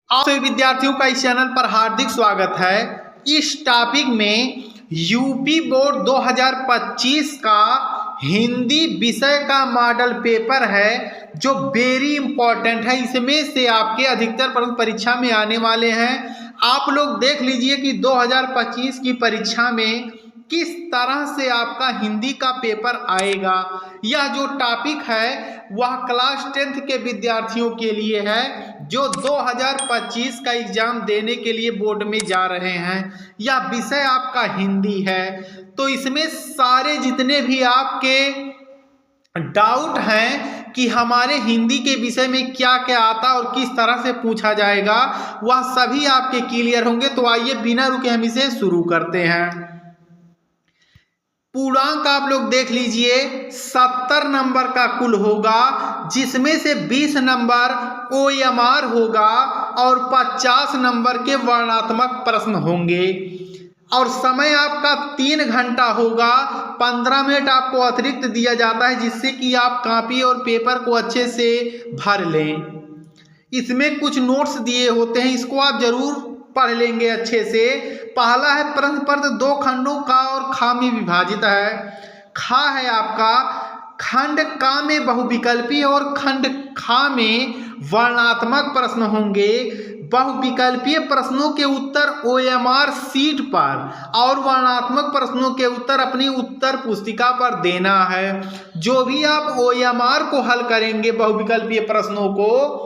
आप सभी विद्यार्थियों का इस चैनल पर हार्दिक स्वागत है। इस टॉपिक में यूपी बोर्ड 2025 का हिंदी विषय का मॉडल पेपर है जो वेरी इंपॉर्टेंट है। इसमें से आपके अधिकतर प्रश्न परीक्षा में आने वाले हैं। आप लोग देख लीजिए कि 2025 की परीक्षा में किस तरह से आपका हिंदी का पेपर आएगा। यह जो टॉपिक है वह क्लास 10th के विद्यार्थियों के लिए है जो 2025 का एग्जाम देने के लिए बोर्ड में जा रहे हैं। यह विषय आपका हिंदी है, तो इसमें सारे जितने भी आपके डाउट हैं कि हमारे हिंदी के विषय में क्या क्या आता और किस तरह से पूछा जाएगा, वह सभी आपके क्लियर होंगे। तो आइए बिना रुके हम इसे शुरू करते हैं। पूर्णांक आप लोग देख लीजिए, 70 नंबर का कुल होगा, जिसमें से 20 नंबर OMR होगा और 50 नंबर के वर्णात्मक प्रश्न होंगे। और समय आपका 3 घंटा होगा। 15 मिनट आपको अतिरिक्त दिया जाता है जिससे कि आप कॉपी और पेपर को अच्छे से भर लें। इसमें कुछ नोट्स दिए होते हैं, इसको आप जरूर पढ़ लेंगे अच्छे से। पहला है प्रश्न पत्र 2 खंडों का और खा में विभाजित है। खा है आपका खंड का में बहुविकल्पी और खंड खा में वर्णात्मक प्रश्न होंगे। बहुविकल्पीय प्रश्नों के उत्तर OMR सीट पर और वर्णात्मक प्रश्नों के उत्तर अपनी उत्तर पुस्तिका पर देना है। जो भी आप OMR को हल करेंगे बहुविकल्पीय प्रश्नों को,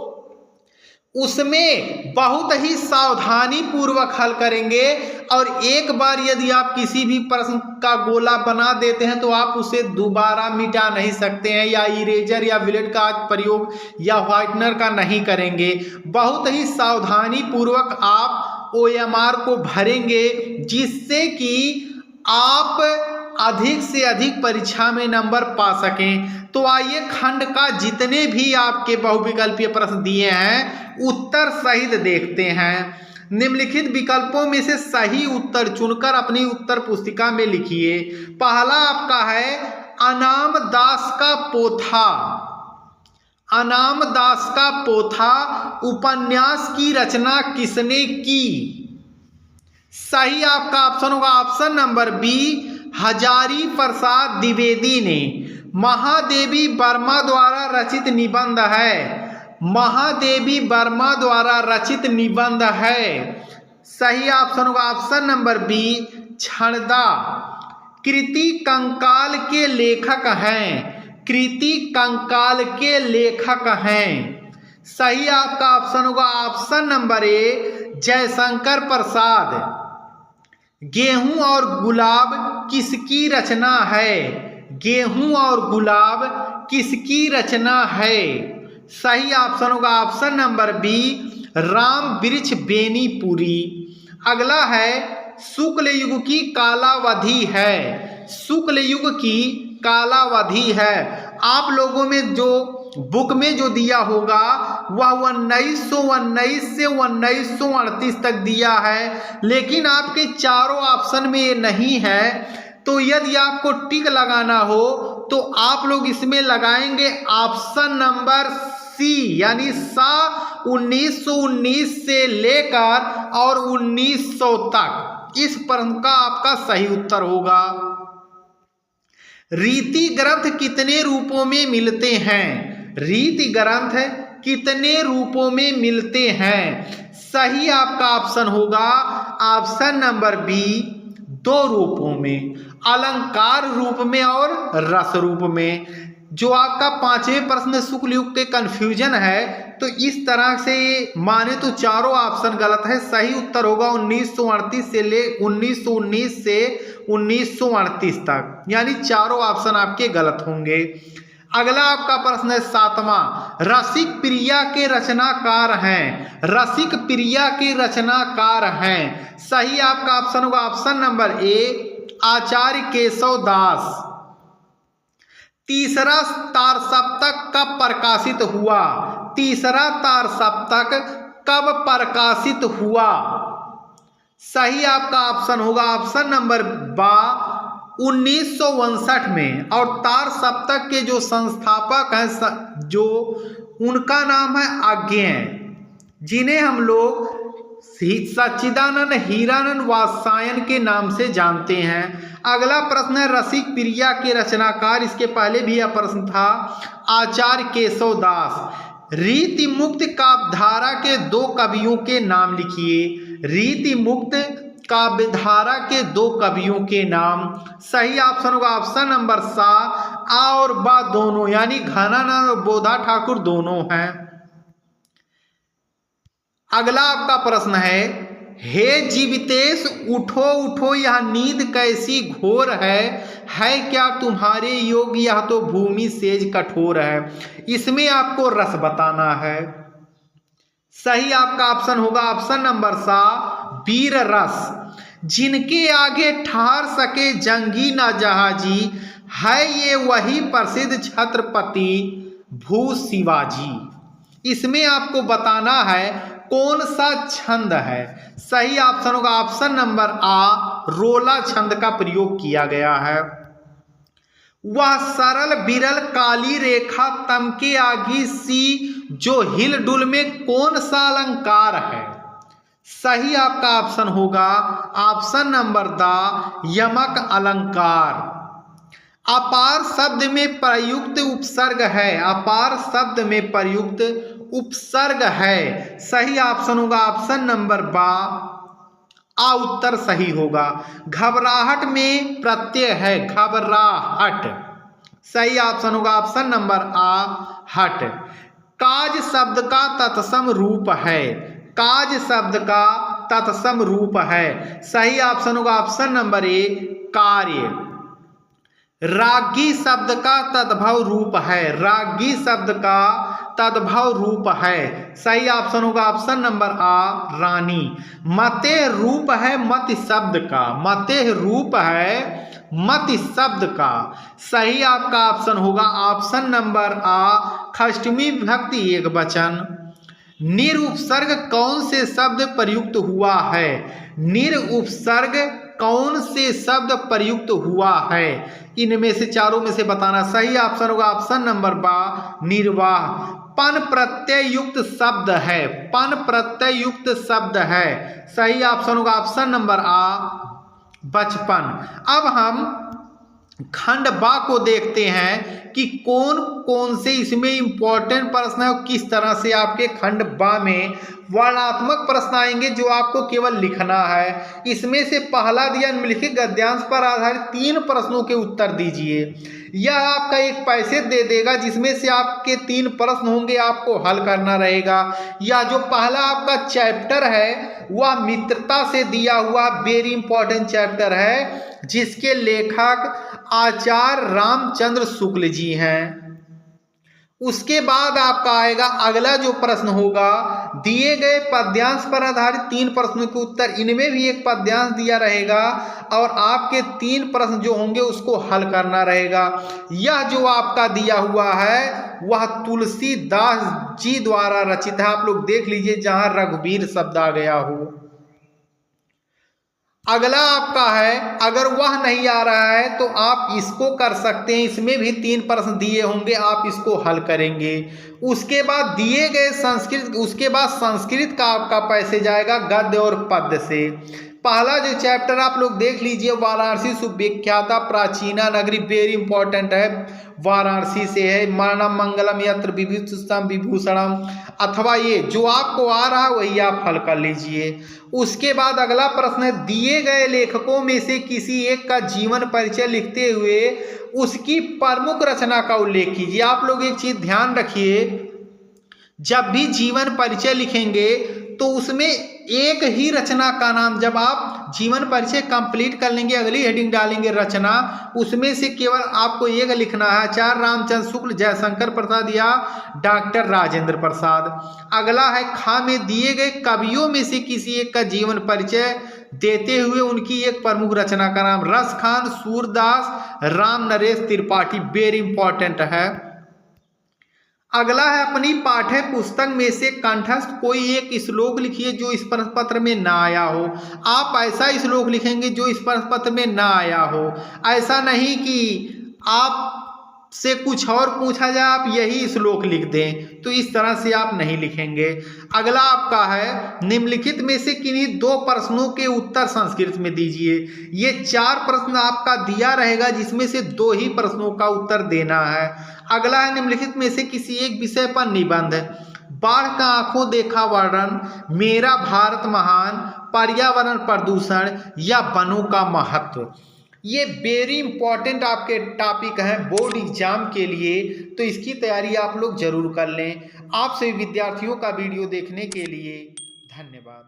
उसमें बहुत ही सावधानी पूर्वक हल करेंगे। और एक बार यदि आप किसी भी प्रश्न का गोला बना देते हैं तो आप उसे दोबारा मिटा नहीं सकते हैं, या इरेजर या ब्लेड का प्रयोग या व्हाइटनर का नहीं करेंगे। बहुत ही सावधानी पूर्वक आप OMR को भरेंगे जिससे कि आप अधिक से अधिक परीक्षा में नंबर पा सकें। तो आइए खंड का जितने भी आपके बहुविकल्पीय प्रश्न दिए हैं उत्तर सहित देखते हैं। निम्नलिखित विकल्पों में से सही उत्तर चुनकर अपनी उत्तर पुस्तिका में लिखिए। पहला आपका है अनाम दास का पोथा। अनाम दास का पोथा उपन्यास की रचना किसने की? सही आपका ऑप्शन होगा option number B, Hazari Prasad Dwivedi ने। महादेवी वर्मा द्वारा रचित निबंध है। महादेवी वर्मा द्वारा रचित निबंध है। सही ऑप्शन होगा ऑप्शन नंबर बी, क्षणदा। कृति कंकाल के लेखक हैं। कृति कंकाल के लेखक हैं। सही आपका ऑप्शन होगा option number A, Jaishankar Prasad. गेहूं और गुलाब किसकी रचना है? गेहूं और गुलाब किसकी रचना है? सही ऑप्शन होगा ऑप्शन नंबर बी, राम वृक्ष बेनीपुरी। अगला है शुक्ल युग की कालावधि है। शुक्ल युग की कालावधि है। आप लोगों में जो बुक में जो दिया होगा वह 1919 से 1938 तक दिया है, लेकिन आपके चारों ऑप्शन में ये नहीं है। तो यदि आपको टिक लगाना हो तो आप लोग इसमें लगाएंगे ऑप्शन नंबर सी, यानी सा 1919 से लेकर और 1900 तक। इस प्रश्न का आपका सही उत्तर होगा। रीति ग्रंथ कितने रूपों में मिलते हैं? रीति ग्रंथ कितने रूपों में मिलते हैं? सही आपका ऑप्शन होगा ऑप्शन नंबर बी, 2 रूपों में, अलंकार रूप में और रस रूप में। जो आपका 5वें प्रश्न में शुक्ल युग के कंफ्यूजन है, तो इस तरह से माने तो चारों ऑप्शन गलत है। सही उत्तर होगा 1938 से 1919 से 1938 तक, यानी चारों ऑप्शन आपके गलत होंगे। अगला आपका प्रश्न है 7वां, रसिक प्रिया के रचनाकार हैं। रसिक प्रिया के रचनाकार हैं। सही आपका ऑप्शन होगा ऑप्शन नंबर ए, आचार्य केशव दास। तीसरा तार सप्तक कब प्रकाशित हुआ? तीसरा तार सप्तक कब प्रकाशित हुआ? सही आपका ऑप्शन होगा ऑप्शन नंबर बा, 1959 में। और तार सप्तक के जो संस्थापक हैं जो उनका नाम है अज्ञेय। जिन्हें हम लोग सच्चिदानंद हीरानंद वात्सायन के नाम से जानते हैं। अगला प्रश्न है रसिक प्रिया के रचनाकार, इसके पहले भी यह प्रश्न था, आचार्य केशव दास। रीति मुक्त काव्यधारा के दो कवियों के नाम लिखिए। रीति मुक्त काव्यधारा के दो कवियों के नाम। सही ऑप्शन होगा ऑप्शन नंबर सा, आ और बा दोनों, यानी घनानंद और बोधा ठाकुर दोनों हैं। अगला आपका प्रश्न है, हे जीवितेश उठो उठो यह नींद कैसी घोर है क्या तुम्हारे योग यह तो भूमि सेज कठोर है। इसमें आपको रस बताना है। सही आपका ऑप्शन होगा ऑप्शन नंबर सा, वीर रस। जिनके आगे ठहर सके जंगी ना जहाजी, है ये वही प्रसिद्ध छत्रपति भू शिवाजी। इसमें आपको बताना है कौन सा छंद है। सही ऑप्शन होगा ऑप्शन नंबर आ, रोला छंद का प्रयोग किया गया है। वह सरल बिरल काली रेखा तमके आगी सी, जो हिल डुल में कौन सा अलंकार है। सही आपका ऑप्शन होगा ऑप्शन नंबर दा, यमक अलंकार। अपार शब्द में प्रयुक्त उपसर्ग है। अपार शब्द में प्रयुक्त उपसर्ग है। सही ऑप्शन होगा ऑप्शन नंबर बा, आ उत्तर सही होगा। घबराहट में प्रत्यय है, घबराहट। सही ऑप्शन होगा ऑप्शन नंबर आ, हट। काज शब्द का तत्सम रूप है। काज शब्द का तत्सम रूप है। सही ऑप्शन होगा ऑप्शन नंबर ए, कार्य। रागी शब्द का तद्भव रूप है। रागी शब्द का तद्भव रूप है। सही ऑप्शन होगा ऑप्शन नंबर आ, रानी। मते रूप है मति शब्द का। मते रूप है मति शब्द का। सही आपका ऑप्शन होगा ऑप्शन नंबर आ, षष्टमी विभक्ति एक वचन। निरुपसर्ग कौन से शब्द प्रयुक्त हुआ है। निरुपसर्ग कौन से शब्द प्रयुक्त हुआ है। इनमें से चारों में से बताना। सही ऑप्शन होगा ऑप्शन नंबर बा, निर्वाह। पन प्रत्यय युक्त शब्द है। पन प्रत्यय युक्त शब्द है। सही ऑप्शन होगा ऑप्शन नंबर आ, बचपन। अब हम खंड बा को देखते हैं कि कौन कौन से इसमें इंपॉर्टेंट प्रश्न है और किस तरह से आपके खंड बा में वर्णात्मक प्रश्न आएंगे जो आपको केवल लिखना है। इसमें से पहला दिया निम्नलिखित गद्यांश पर आधारित 3 प्रश्नों के उत्तर दीजिए। यह आपका एक पैसे दे देगा जिसमें से आपके 3 प्रश्न होंगे, आपको हल करना रहेगा। या जो पहला आपका चैप्टर है वह मित्रता से दिया हुआ वेरी इंपॉर्टेंट चैप्टर है, जिसके लेखक आचार्य रामचंद्र शुक्ल जी हैं। उसके बाद आपका आएगा अगला जो प्रश्न होगा, दिए गए पद्यांश पर आधारित 3 प्रश्नों के उत्तर। इनमें भी एक पद्यांश दिया रहेगा और आपके 3 प्रश्न जो होंगे उसको हल करना रहेगा। यह जो आपका दिया हुआ है वह तुलसीदास जी द्वारा रचित है। आप लोग देख लीजिए जहां रघुवीर शब्द आ गया हो। अगला आपका है, अगर वह नहीं आ रहा है तो आप इसको कर सकते हैं। इसमें भी 3 प्रश्न दिए होंगे, आप इसको हल करेंगे। उसके बाद दिए गए संस्कृत, उसके बाद संस्कृत का आपका पैसे जाएगा गद्य और पद्य से। पहला जो चैप्टर आप लोग देख लीजिए, वाराणसी सुविख्याता प्राचीना नगरी, वेरी इंपॉर्टेंट है, वाराणसी से है। मरणम मंगलम यत्र विभूषितम विभूषणम, अथवा ये जो आपको आ रहा है वही आप हल कर लीजिए। उसके बाद अगला प्रश्न है, दिए गए लेखकों में से किसी एक का जीवन परिचय लिखते हुए उसकी प्रमुख रचना का उल्लेख कीजिए। आप लोग एक चीज ध्यान रखिए, जब भी जीवन परिचय लिखेंगे तो उसमें एक ही रचना का नाम, जब आप जीवन परिचय कंप्लीट कर लेंगे अगली हेडिंग डालेंगे रचना, उसमें से केवल आपको एक लिखना है, आचार्य रामचंद्र शुक्ल, जयशंकर प्रसाद या डॉक्टर राजेंद्र प्रसाद। अगला है खा में दिए गए कवियों में से किसी एक का जीवन परिचय देते हुए उनकी एक प्रमुख रचना का नाम। रस खान, सूरदास, राम नरेश त्रिपाठी, वेरी इंपॉर्टेंट है। अगला है अपनी पाठ्य पुस्तक में से कंठस्थ कोई एक श्लोक लिखिए जो इस प्रश्न पत्र में ना आया हो। आप ऐसा श्लोक लिखेंगे जो इस प्रश्न पत्र में ना आया हो। ऐसा नहीं कि आप से कुछ और पूछा जाए आप यही श्लोक लिख दें, तो इस तरह से आप नहीं लिखेंगे। अगला आपका है निम्नलिखित में से किन्हीं 2 प्रश्नों के उत्तर संस्कृत में दीजिए। ये 4 प्रश्न आपका दिया रहेगा जिसमें से 2 ही प्रश्नों का उत्तर देना है। अगला है निम्नलिखित में से किसी एक विषय पर निबंध। बाढ़ का आंखों देखा वर्णन, मेरा भारत महान, पर्यावरण प्रदूषण या वनों का महत्व। ये वेरी इंपॉर्टेंट आपके टॉपिक हैं बोर्ड एग्जाम के लिए, तो इसकी तैयारी आप लोग जरूर कर लें। आप सभी विद्यार्थियों का वीडियो देखने के लिए धन्यवाद।